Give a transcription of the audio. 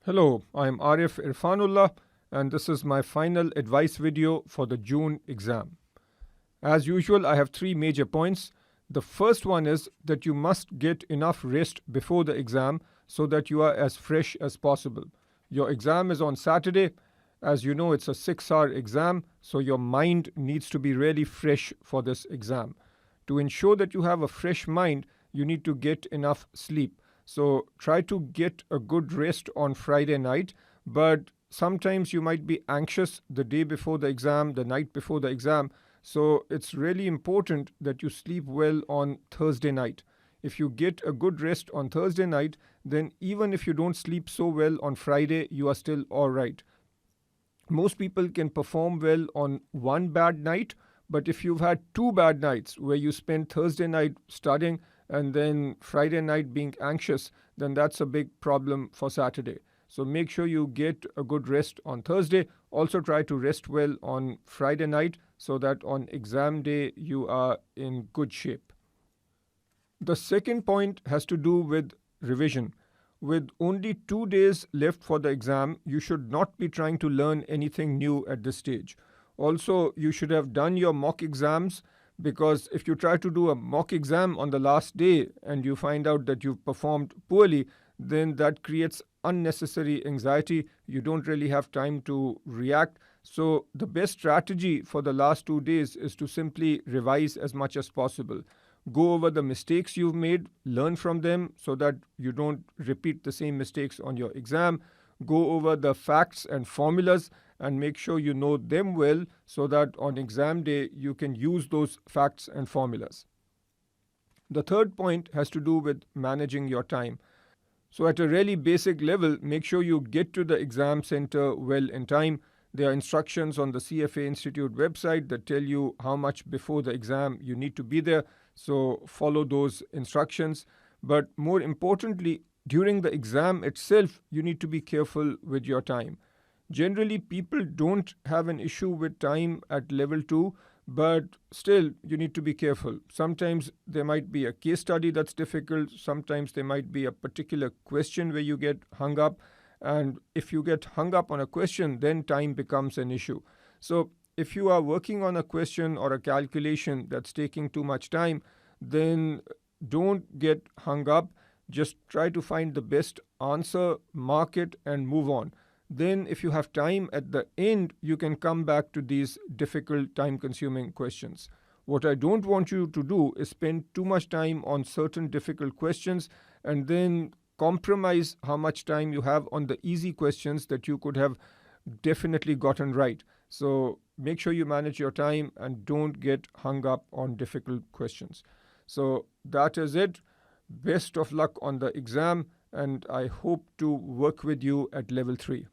Hello, I'm Arif Irfanullah and this is my final advice video for the June exam. As usual, I have three major points. The first one is that you must get enough rest before the exam so that you are as fresh as possible. Your exam is on Saturday. As you know, it's a 6-hour exam, so your mind needs to be really fresh for this exam. To ensure that you have a fresh mind, you need to get enough sleep. So try to get a good rest on Friday night, but sometimes you might be anxious the day before the exam, the night before the exam. So it's really important that you sleep well on Thursday night. If you get a good rest on Thursday night, then even if you don't sleep so well on Friday, you are still all right. Most people can perform well on one bad night, but if you've had two bad nights where you spend Thursday night studying and then Friday night being anxious, then that's a big problem for Saturday. So make sure you get a good rest on Thursday. Also try to rest well on Friday night so that on exam day you are in good shape. The second point has to do with revision. With only 2 days left for the exam, you should not be trying to learn anything new at this stage. Also, you should have done your mock exams, because if you try to do a mock exam on the last day and you find out that you've performed poorly, then that creates unnecessary anxiety. You don't really have time to react. So the best strategy for the last 2 days is to simply revise as much as possible. Go over the mistakes you've made, learn from them so that you don't repeat the same mistakes on your exam. Go over the facts and formulas and make sure you know them well so that on exam day you can use those facts and formulas. The third point has to do with managing your time. So at a really basic level, make sure you get to the exam center well in time. There are instructions on the CFA Institute website that tell you how much before the exam you need to be there. So follow those instructions. But more importantly, during the exam itself, you need to be careful with your time. Generally, people don't have an issue with time at level 2, but still you need to be careful. Sometimes there might be a case study that's difficult. Sometimes there might be a particular question where you get hung up. And if you get hung up on a question, then time becomes an issue. So if you are working on a question or a calculation that's taking too much time, then don't get hung up. Just try to find the best answer, mark it, and move on. Then if you have time at the end, you can come back to these difficult, time-consuming questions. What I don't want you to do is spend too much time on certain difficult questions and then compromise how much time you have on the easy questions that you could have definitely gotten right. So make sure you manage your time and don't get hung up on difficult questions. So that is it. Best of luck on the exam, and I hope to work with you at level 3.